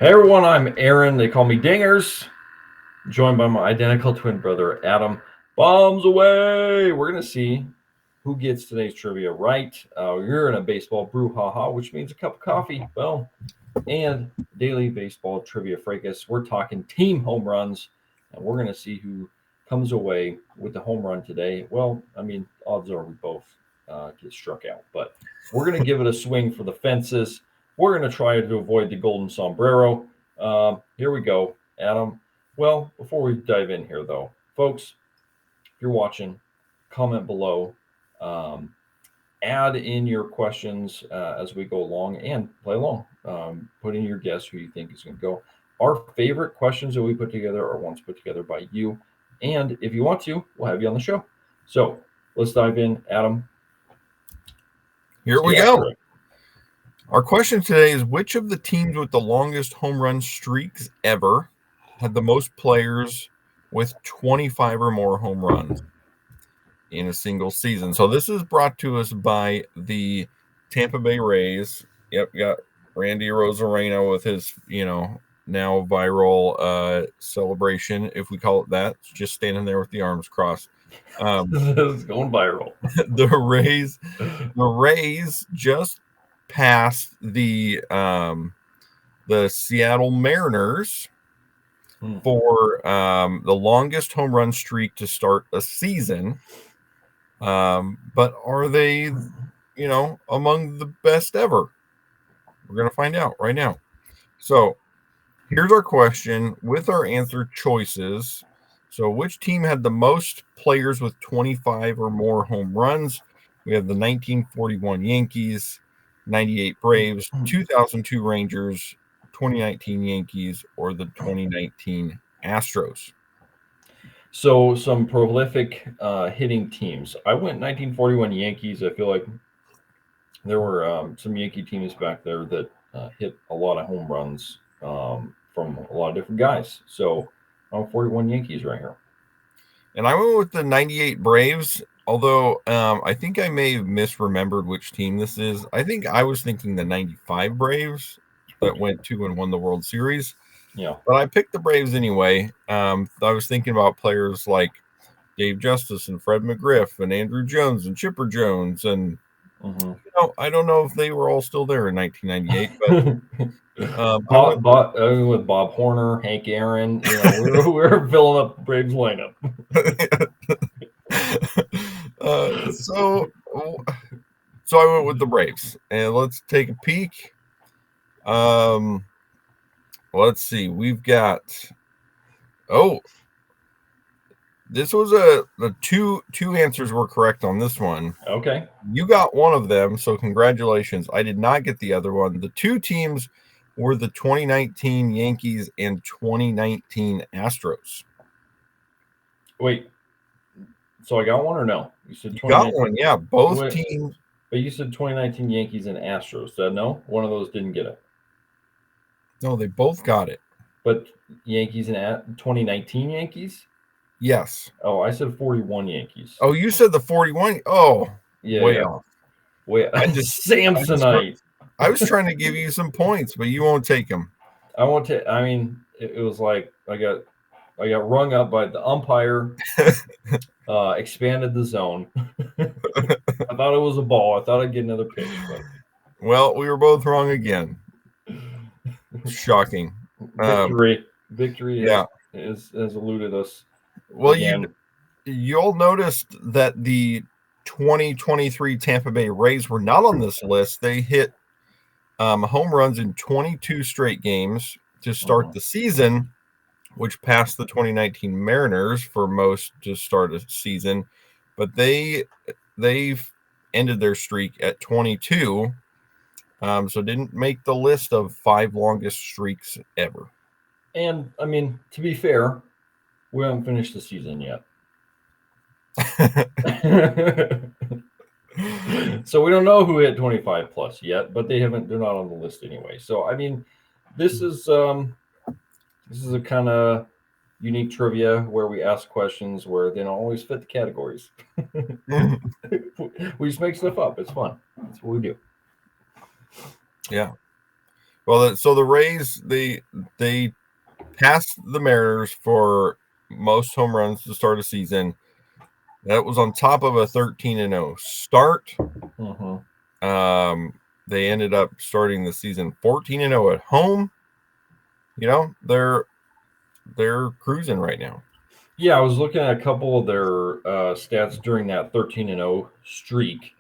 Hey everyone, I'm Aaron. They call me Dingers. Joined by my identical twin brother Adam. Bombs away! We're gonna see who gets today's trivia right. You're in a baseball brewhaha, which means a cup of coffee, well, and daily baseball trivia fracas. We're talking team home runs, and we're gonna see who comes away with the home run today. Well, I mean, odds are we both get struck out, but we're gonna give it a swing for the fences. We're gonna try to avoid the golden sombrero. Here we go, Adam. Well, before we dive in here, though, folks, if you're watching, comment below. Um, Add in your questions as we go along and play along. Put in your guess who you think is going to go. Our favorite questions that we put together are ones put together by you. And if you want to, we'll have you on the show. So let's dive in. Adam. Here we go. Our question today is, which of the teams with the longest home run streaks ever had the most players with 25 or more home runs in a single season? So this is brought to us by the Tampa Bay Rays. Yep, got Randy Rosarena with his, now viral celebration, if we call it that. It's just standing there with the arms crossed. It's going viral. The Rays just passed the Seattle Mariners for the longest home run streak to start a season. But are they, among the best ever? We're going to find out right now. So here's our question with our answer choices. So which team had the most players with 25 or more home runs? We have the 1941 Yankees, 98 Braves, 2002 Rangers, 2019 Yankees, or the 2019 Astros. So some prolific hitting teams. I went 1941 Yankees. I feel like there were some Yankee teams back there that hit a lot of home runs from a lot of different guys. So I'm 41 Yankees right here. And I went with the 98 Braves, although I think I may have misremembered which team this is. I think I was thinking the 95 Braves that went to and won the World Series. Yeah. But I picked the Braves anyway. I was thinking about players like Dave Justice and Fred McGriff and Andrew Jones and Chipper Jones. And, I don't know if they were all still there in 1998, but with Bob Horner, Hank Aaron, we were filling up Braves lineup. So I went with the Braves, and let's take a peek. Let's see. We've got. This was the two answers were correct on this one. Okay. You got one of them, so congratulations. I did not get the other one. The two teams were the 2019 Yankees and 2019 Astros. Wait. So I got one or no? You said you got one, yeah. Both teams. But you said 2019 Yankees and Astros. So no? One of those didn't get it. No, they both got it. But Yankees and 2019 Yankees? Yes. Oh, I said 41 Yankees. Oh, you said the 41? Oh, yeah. Way off. Samsonite. I was trying to give you some points, but you won't take them. I won't take. I mean, it was like I got rung up by the umpire. Expanded the zone. I thought it was a ball. I thought I'd get another pitch. But... Well, we were both wrong again. Shocking. Victory. Yeah, has eluded us. Well, you'll noticed that the 2023 Tampa Bay Rays were not on this list. They hit home runs in 22 straight games to start the season, which passed the 2019 Mariners for most to start a season. But they ended their streak at 22, so didn't make the list of 5 longest streaks ever. And, I mean, to be fair, we haven't finished the season yet. So we don't know who hit 25 plus yet, but they're not on the list anyway. So I mean, this is a kind of unique trivia where we ask questions where they don't always fit the categories. We just make stuff up. It's fun. That's what we do. Yeah. Well, so the Rays they passed the Mariners for most home runs to start a season. That was on top of a 13-0 start. They ended up starting the season 14-0 at home. You know, they're cruising right now. Yeah, I was looking at a couple of their stats during that 13-0 streak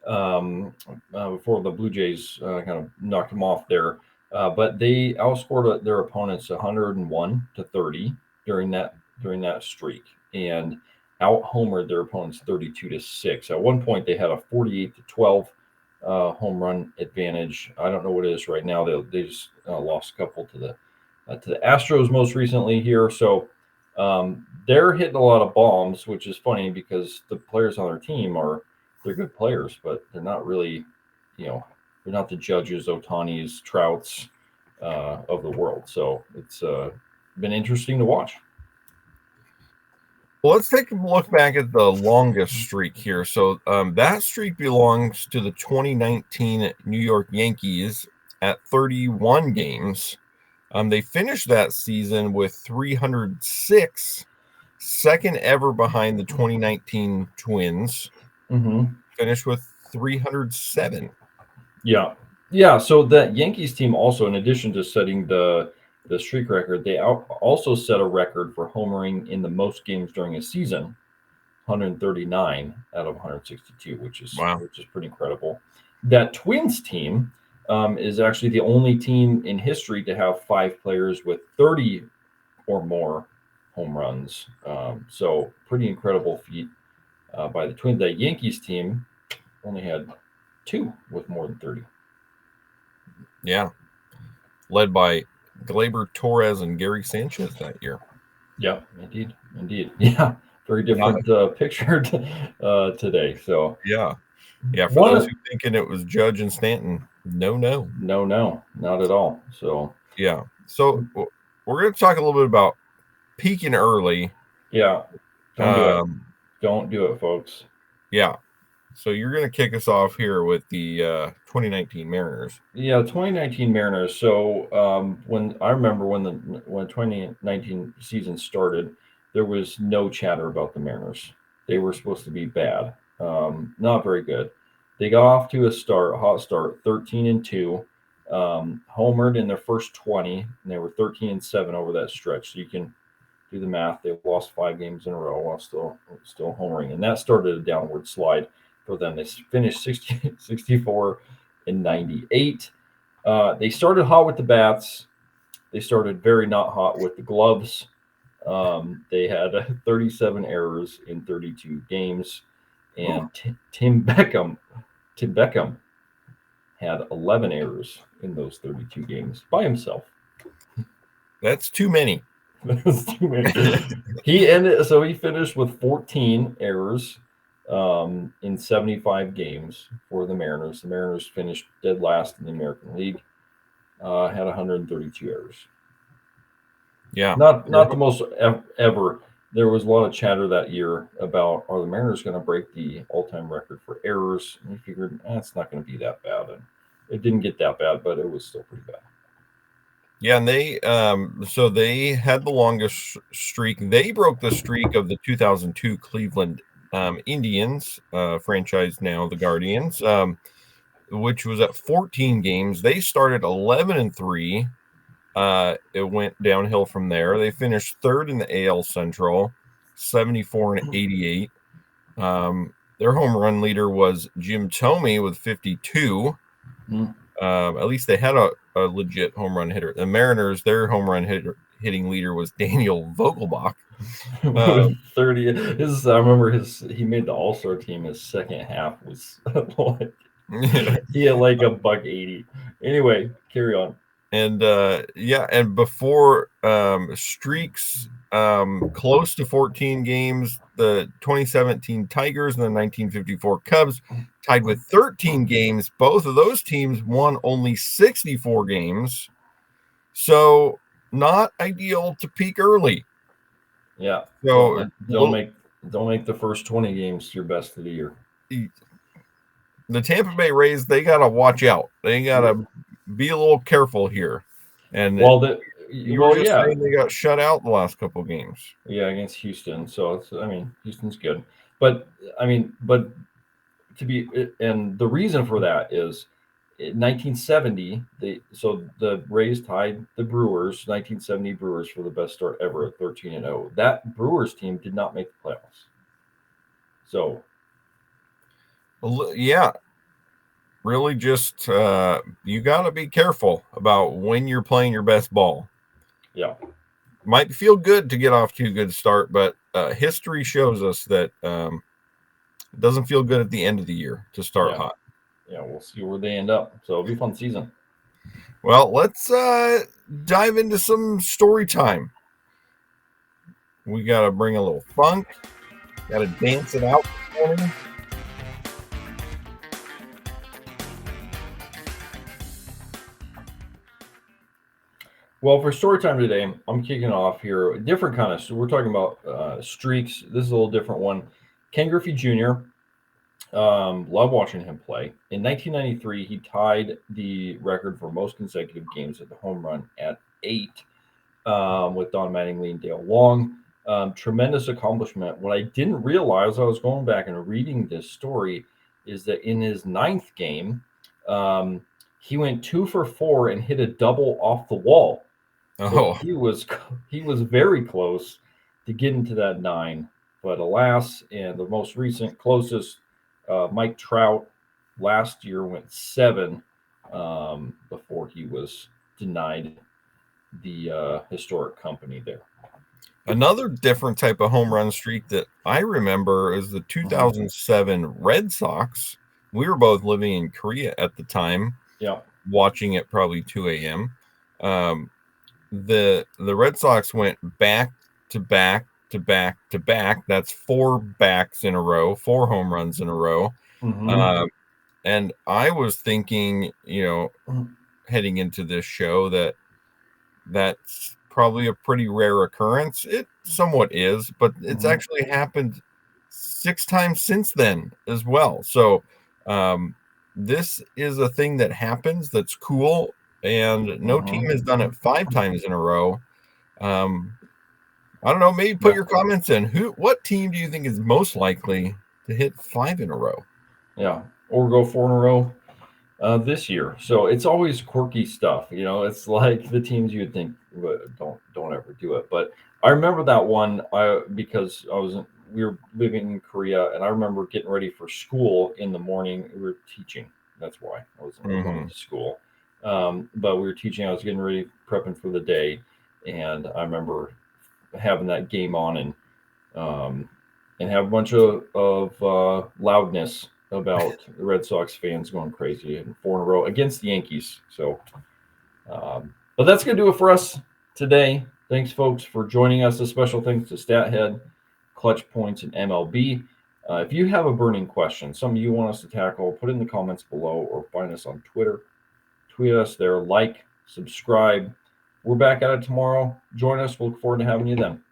before the Blue Jays kind of knocked them off there. But they outscored their opponents 101-30 during that streak, and out homered their opponents 32-6. At one point, they had a 48-12 home run advantage. I don't know what it is right now. They just lost a couple to the Astros most recently here. So they're hitting a lot of bombs, which is funny because the players on their team they're good players, but they're not really, they're not the Judges, Otanis, Trouts of the world. So it's been interesting to watch. Well, let's take a look back at the longest streak here. So that streak belongs to the 2019 New York Yankees at 31 games. They finished that season with 306, second ever behind the 2019 Twins. Finished with 307. Yeah. So that Yankees team also, in addition to setting the streak record, they also set a record for homering in the most games during a season, 139 out of 162, which is pretty incredible. That Twins team is actually the only team in history to have 5 players with 30 or more home runs. So pretty incredible feat by the Twins. That Yankees team only had 2 with more than 30. Yeah, led by Gleyber Torres and Gary Sanchez that year. Yeah, indeed. Yeah, very different picture today. So yeah, for those who thinking it was Judge and Stanton, no, not at all. So yeah, so we're going to talk a little bit about peaking early. Yeah, don't do it, folks. Yeah. So you're going to kick us off here with the 2019 Mariners. Yeah, 2019 Mariners. So when I remember when 2019 season started, there was no chatter about the Mariners. They were supposed to be bad, not very good. They got off to a hot start, 13-2, homered in their first 20, and they were 13-7 over that stretch. So you can do the math. They've lost 5 games in a row while still homering, and that started a downward slide for them. They finished 64 and 98. They started hot with the bats. They started very not hot with the gloves. They had 37 errors in 32 games, and Tim Beckham had 11 errors in those 32 games by himself. That's too many. He finished with 14 errors in 75 games for the Mariners. The Mariners finished dead last in the American League. Had 132 errors. Yeah, not the most ever. There was a lot of chatter that year about, are the Mariners going to break the all-time record for errors? And we figured it's not going to be that bad, and it didn't get that bad, but it was still pretty bad. Yeah, and they so they had the longest streak. They broke the streak of the 2002 Cleveland Indians franchise, now the Guardians, which was at 14 games. They started 11-3. It went downhill from there. They finished third in the AL Central, 74-88. Their home run leader was Jim Thome with 52. At least they had a legit home run hitter. The Mariners, their home run hitting leader was Daniel Vogelbach. 30. I remember he made the All-Star team. His second half was like he had like $180. Anyway, carry on. And and before streaks close to 14 games, the 2017 Tigers and the 1954 Cubs tied with 13 games. Both of those teams won only 64 games. So not ideal to peak early. Yeah. So don't make the first 20 games your best of the year. The Tampa Bay Rays, they got to watch out. They got to be a little careful here. And Well, you were just yeah, saying they got shut out the last couple games. yeah, against Houston. So Houston's good, but but and the reason for that is in 1970 the Rays tied the Brewers 1970 Brewers for the best start ever at 13-0. That Brewers team did not make the playoffs. So Yeah, really just you got to be careful about when you're playing your best ball. yeah, Might feel good to get off to a good start, but history shows us that it doesn't feel good at the end of the year to start yeah, hot. yeah. We'll see where they end up. So it'll be a fun season. Well, let's dive into some story time. We got to bring a little funk, got to dance it out this morning. Well, for story time today, I'm kicking off here a different kind of. So we're talking about streaks. This is a little different one. Ken Griffey Jr. Love watching him play. In 1993, he tied the record for most consecutive games at the home run at 8 with Don Mattingly and Dale Long. Tremendous accomplishment. What I didn't realize, I was going back and reading this story, is that in his 9th game, he went 2 for 4 and hit a double off the wall. So Oh, he was very close to getting to that 9, but alas, and the most recent closest, Mike Trout last year went 7 before he was denied the historic company there. another different type of home run streak that I remember is the 2007 Red Sox. We were both living in Korea at the time, Yeah. watching it probably 2 a.m. The Red Sox went back to back to back to back. That's 4 backs in a row, 4 home runs in a row. Mm-hmm. And I was thinking, heading into this show that's probably a pretty rare occurrence. It somewhat is, but it's actually happened 6 times since then as well. So this is a thing that happens that's cool, and no team has done it 5 times in a row. I don't know, maybe put Yeah. your comments in. What team do you think is most likely to hit 5 in a row? Yeah. Or go 4 in a row this year. So it's always quirky stuff. It's like the teams you would think don't ever do it. But I remember that one because we were living in Korea, and I remember getting ready for school in the morning. We were teaching. That's why I wasn't going to school. But we were teaching. I was getting ready, prepping for the day, and I remember having that game on and have a bunch of loudness about the Red Sox fans going crazy and 4 in a row against the Yankees. So, but that's going to do it for us today. Thanks, folks, for joining us. A special thanks to Stathead, Clutch Points, and MLB. If you have a burning question, something you want us to tackle, put it in the comments below or find us on Twitter. Tweet us there, like, subscribe. We're back at it tomorrow. Join us. We'll look forward to having you then.